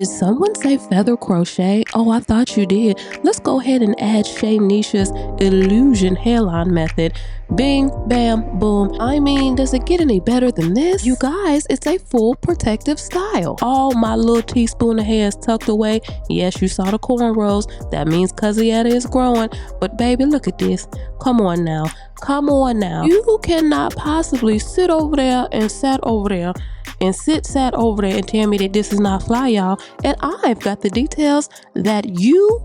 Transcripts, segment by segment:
Did someone say feather crochet? Oh, I thought you did. Let's go ahead and add Shay Nisha's illusion hairline method. Bing, bam, boom. I mean, does it get any better than this? You guys, it's a full protective style. All my little teaspoon of hair is tucked away. Yes, you saw the cornrows. That means Cuzzietta is growing. But baby, look at this. Come on now. Come on now. You cannot possibly sit over there and sat over there and sat over there and tell me that this is not fly, y'all. And I've got the details that you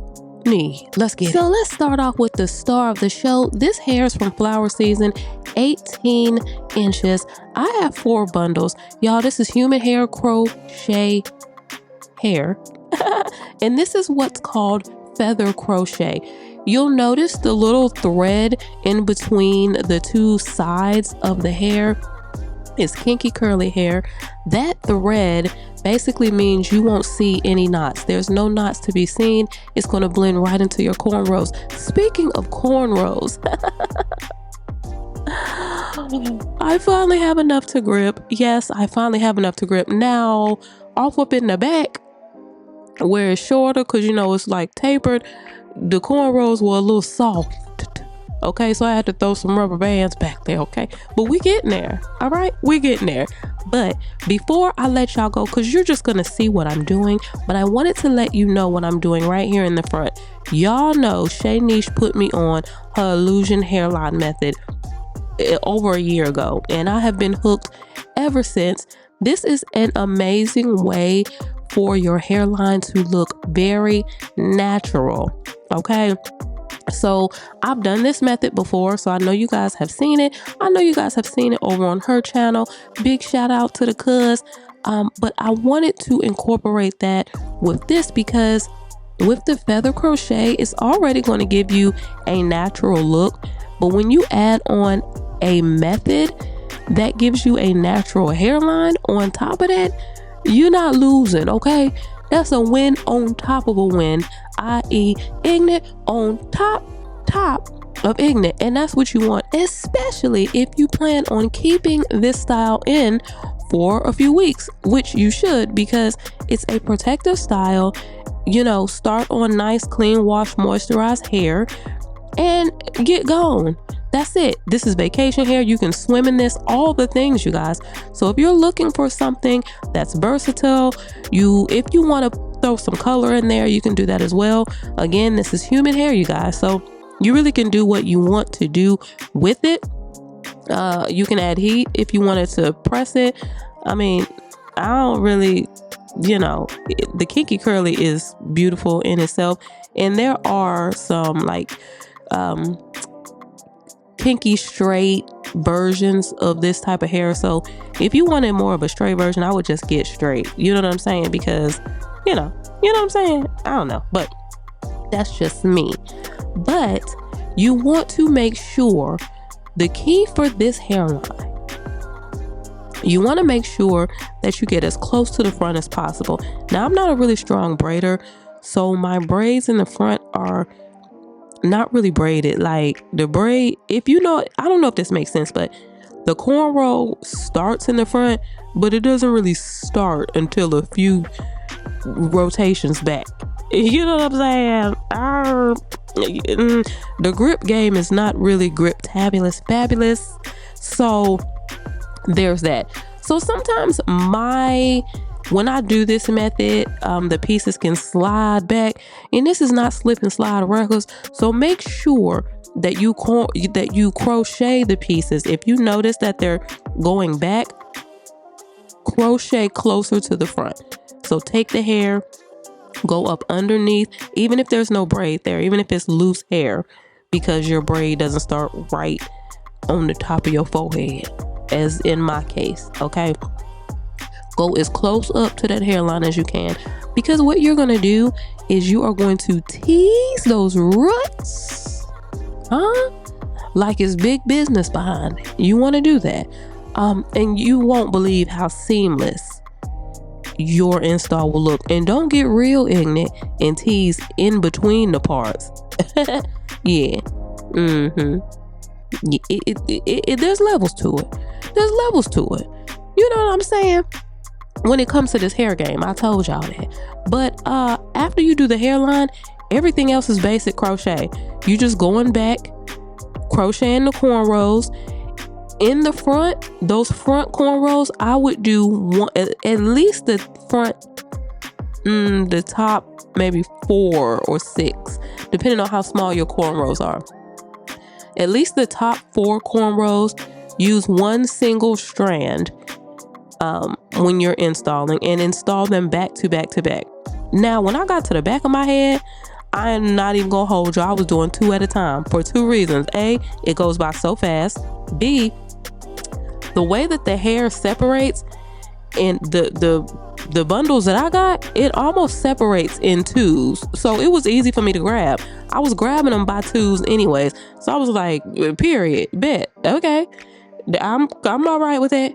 need. Let's get it. So let's start off with the star of the show. This hair is from Flower Season, 18 inches. I have 4 bundles. Y'all, this is human hair crochet hair. And this is what's called feather crochet. You'll notice the little thread in between the 2 sides of the hair is kinky curly hair. That thread basically means you won't see any knots. There's no knots to be seen. It's going to blend right into your cornrows. Speaking of cornrows, I finally have enough to grip. Yes, I finally have enough to grip. Now, off up in the back, where it's shorter, because you know it's like tapered, the cornrows were a little soft. Okay, so I had to throw some rubber bands back there, okay? But we getting there, all right? We getting there. But before I let y'all go, because you're just going to see what I'm doing, but I wanted to let you know what I'm doing right here in the front. Y'all know Shay Niche put me on her illusion hairline method over a year ago, and I have been hooked ever since. This is an amazing way for your hairline to look very natural, okay? So I've done this method before, so I know you guys have seen it. I know you guys have seen it over on her channel. Big shout out to the cuz. But I wanted to incorporate that with this because with the feather crochet, it's already going to give you a natural look. But when you add on a method that gives you a natural hairline on top of that, you're not losing, okay? That's a win on top of a win, i.e. ignorant on top of ignorant. And that's what you want, especially if you plan on keeping this style in for a few weeks, which you should, because it's a protective style. You know, start on nice, clean, wash, moisturized hair and get going. That's it. This is vacation hair. You can swim in this, all the things, you guys. So if you're looking for something that's versatile, if you want to throw some color in there, you can do that as well. Again, this is human hair, you guys. So you really can do what you want to do with it. You can add heat if you wanted to press it. I mean, I don't really, the kinky curly is beautiful in itself. And there are some like, kinky straight versions of this type of hair. So if you wanted more of a straight version, I would just get straight. You know what I'm saying? Because, you know what I'm saying? I don't know, but that's just me. But you want to make sure the key for this hairline, you want to make sure that you get as close to the front as possible. Now, I'm not a really strong braider, so my braids in the front are not really braided. Like the braid, I don't know if this makes sense, but the cornrow starts in the front, but it doesn't really start until a few rotations back. You know what I'm saying? The grip game is not really grip-tabulous fabulous. So there's that. So sometimes when I do this method, the pieces can slide back, and this is not slip and slide records. So make sure that you crochet the pieces. If you notice that they're going back, crochet closer to the front. So take the hair, go up underneath, even if there's no braid there, even if it's loose hair, because your braid doesn't start right on the top of your forehead, as in my case, okay? Go as close up to that hairline as you can, because what you're going to do is you are going to tease those roots, like it's big business behind it. You want to do that. And you won't believe how seamless your install will look. And don't get real ignorant and tease in between the parts. Yeah. There's levels to it. You know what I'm saying? when it comes to this hair game. I told y'all that. But after you do the hairline, everything else is basic crochet. You just going back, crocheting the cornrows. In the front, those front cornrows, I would do one, at least the front, the top maybe 4 or 6, depending on how small your cornrows are. At least the top 4 cornrows, use one single strand when you're installing, and install them back to back to back. Now, when I got to the back of my head, I am not even gonna hold you. I was doing 2 at a time for 2 reasons. A, it goes by so fast. B, the way that the hair separates in the bundles that I got, it almost separates in 2s. So it was easy for me to grab. I was grabbing them by 2s anyways. So I was like, period, bet, okay. I'm all right with that.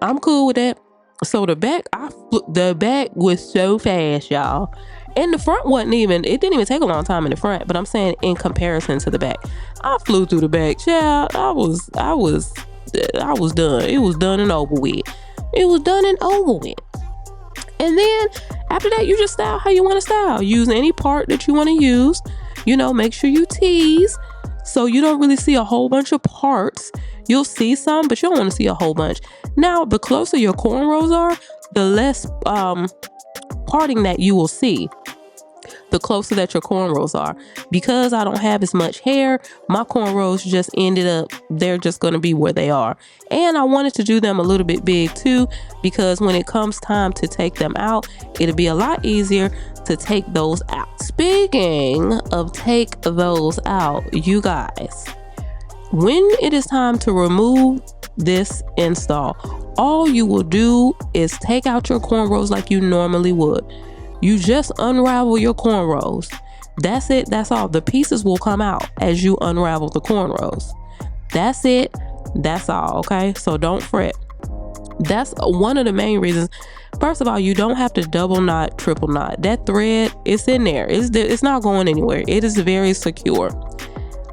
I'm cool with that. So the back was so fast, y'all. And the front wasn't even, it didn't even take a long time in the front, but I'm saying in comparison to the back. I flew through the back, child. I was done. It was done and over with. It was done and over with. And then after that, you just style how you want to style. Use any part that you want to use. You know, make sure you tease so you don't really see a whole bunch of parts. You'll see some, but you don't want to see a whole bunch. Now, the closer your cornrows are, the less parting that you will see. The closer that your cornrows are. Because I don't have as much hair, my cornrows just ended up, they're just going to be where they are. And I wanted to do them a little bit big too, because when it comes time to take them out, it'll be a lot easier to take those out. Speaking of take those out, you guys, when it is time to remove this install, all you will do is take out your cornrows like you normally would. You just unravel your cornrows. That's it. That's all. The pieces will come out as you unravel the cornrows. That's it. That's all. Okay. So don't fret. That's one of the main reasons. First of all, you don't have to double knot, triple knot. That thread, it's in there. It's not going anywhere. It is very secure.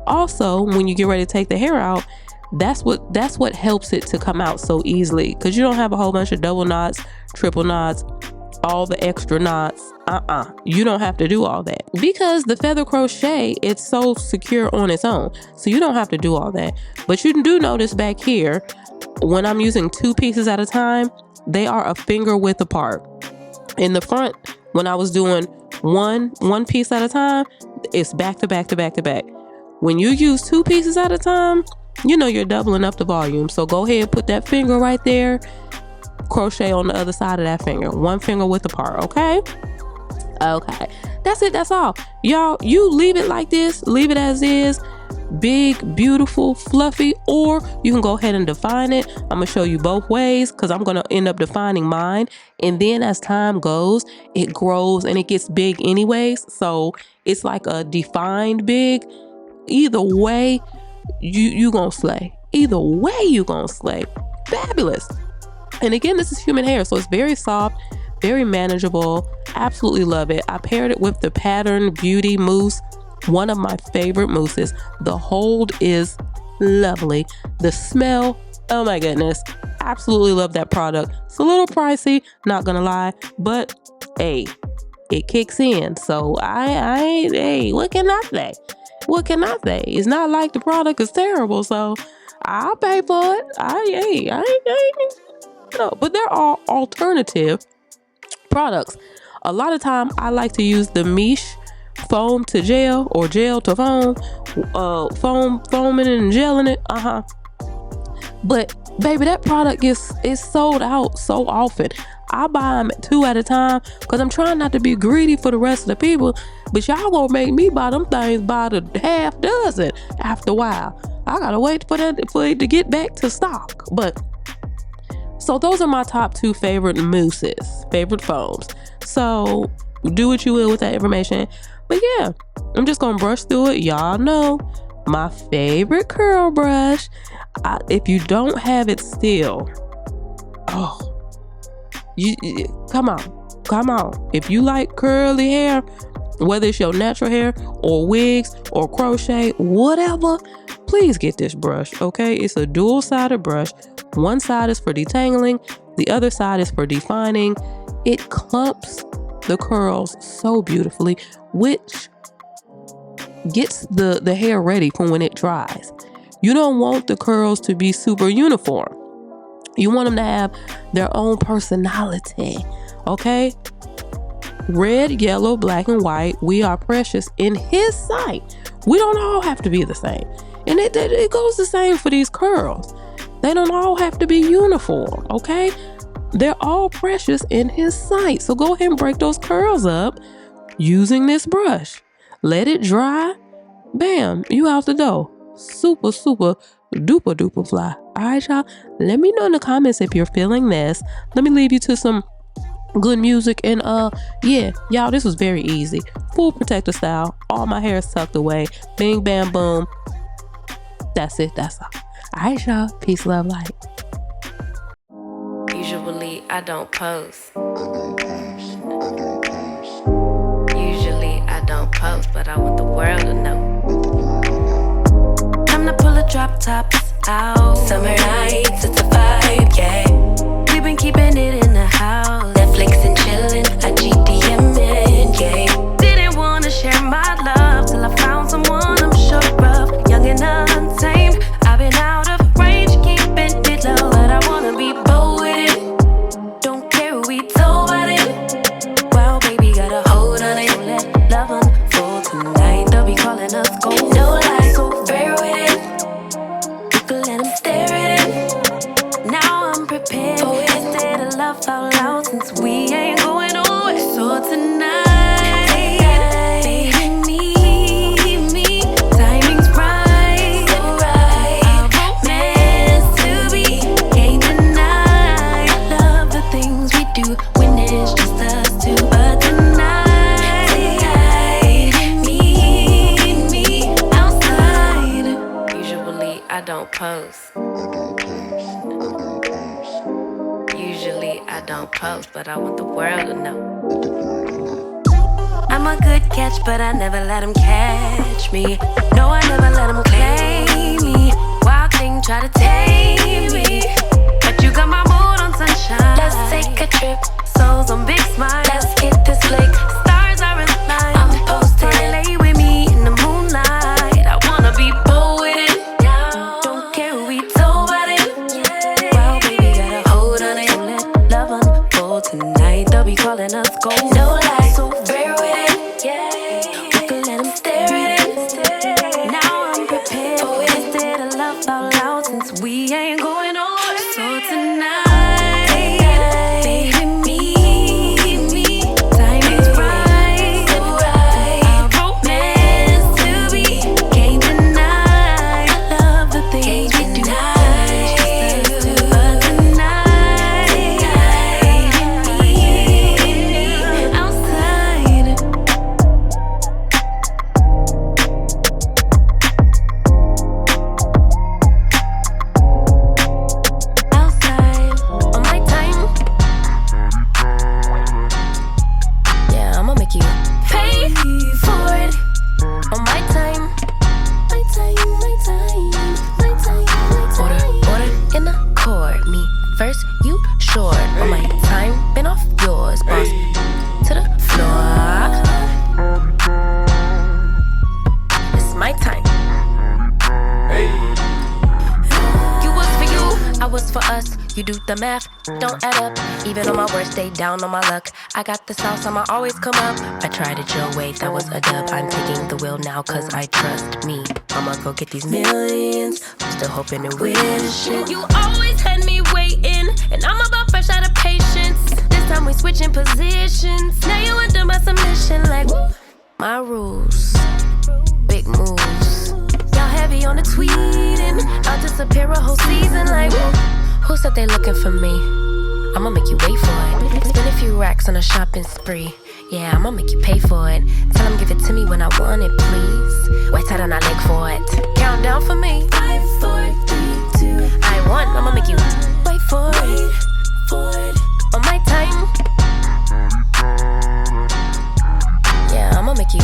Also, when you get ready to take the hair out, that's what helps it to come out so easily, because you don't have a whole bunch of double knots, triple knots, all the extra knots. You don't have to do all that, because the feather crochet, it's so secure on its own, so you don't have to do all that. But you do notice back here, when I'm using 2 pieces at a time, they are a finger width apart. In the front, when I was doing one piece at a time, it's back to back to back to back. When you use 2 pieces at a time, you know you're doubling up the volume. So go ahead and put that finger right there, crochet on the other side of that finger, 1 finger width apart. Okay, that's it. That's all, y'all. You leave it like this, leave it as is, big, beautiful, fluffy, or you can go ahead and define it. I'm gonna show you both ways, because I'm gonna end up defining mine, and then as time goes, it grows and it gets big anyways, so it's like a defined big. Either way, you gonna slay. Either way, you gonna slay. Fabulous. And again, this is human hair, so it's very soft, very manageable. Absolutely love it. I paired it with the Pattern Beauty mousse, one of my favorite mousses. The hold is lovely. The smell, oh my goodness, absolutely love that product. It's a little pricey, not gonna lie, but hey, it kicks in. So hey, what can I say? What can I say? It's not like the product is terrible, so I'll pay for it. No, but there are alternative products. A lot of time I like to use the Miche foam to gel, or gel to foam, foaming and gelling it. But baby, that product is sold out so often. I buy them 2 at a time, because I'm trying not to be greedy for the rest of the people. But y'all gonna make me buy them things by the half dozen after a while. I gotta wait for it to get back to stock. But so those are my top 2 favorite mousses, favorite foams. So do what you will with that information. But yeah, I'm just gonna brush through it. Y'all know my favorite curl brush. If you don't have it still, come on. If you like curly hair, whether it's your natural hair or wigs or crochet, whatever, please get this brush, okay? It's a dual-sided brush. One side is for detangling, The other side is for defining. It clumps the curls so beautifully, which gets the hair ready for when it dries. You don't want the curls to be super uniform. You want them to have their own personality, okay? Red, yellow, black, and white, we are precious in His sight. We don't all have to be the same. And it goes the same for these curls. They don't all have to be uniform, okay? They're all precious in His sight. So go ahead and break those curls up using this brush. Let it dry. Bam, you out the door. Super, super duper duper fly. All right, y'all. Let me know in the comments if you're feeling this. Let me leave you to some good music. And yeah, y'all, this was very easy. Full protector style. All my hair is tucked away. Bing, bam, boom. That's it. That's all. All right, y'all. Peace, love, light. Usually I don't post. Usually I don't post, but I want the world to know. Time to pull the drop tops out. Summer nights, it's a vibe, yeah. We've been keeping it in the house. Netflix and chillin', I GDM'in', yeah. Didn't wanna share my love till I found someone I'm sure of. Young and untamed, I've been out of range, keeping it low. But I wanna be bold with it. Don't care who we told about it. Wow, baby, got a hold on it. Let love unfold tonight. They'll be calling us gold. No lies, so fair with it. You can let them stare at it. Now I'm prepared. Oh, instead of love out loud, since we ain't going nowhere. So tonight, post. Usually I don't post, but I want the world to know. I'm a good catch, but I never let them catch me. No, I never let them claim me. Wild thing try to tame me, but you got my mood on sunshine. Let's take a trip, souls on big smile. Let's hit this lake, stars are in line. I'm posted, lay with me in the moonlight. I wanna be bold with it. Tonight they'll be calling us gold. No lies, so fair with it. Yeah, we can let them stare at it. Now I'm prepared. Oh, instead of love out loud, since we ain't going nowhere. So tonight. You do the math, don't add up. Even on my worst day, down on my luck. I got the sauce, I'ma always come up. I tried it your way, that was a dub. I'm taking the wheel now, cause I trust me. I'ma go get these millions. I'm still hoping and wishing. You always had me waiting, and I'm about fresh out of patience. This time we switching positions. Now you under my submission, like my rules. Big moves. Y'all heavy on the tweeting. I'll disappear a whole season, like who said they looking for me? I'ma make you wait for it. Spend a few racks on a shopping spree. Yeah, I'ma make you pay for it. Tell them give it to me when I want it, please. Wait till I leg for it. Count down for me. 5, 4, 3, 2. I want, I'ma make you wait for it. On my time. Yeah, I'ma make you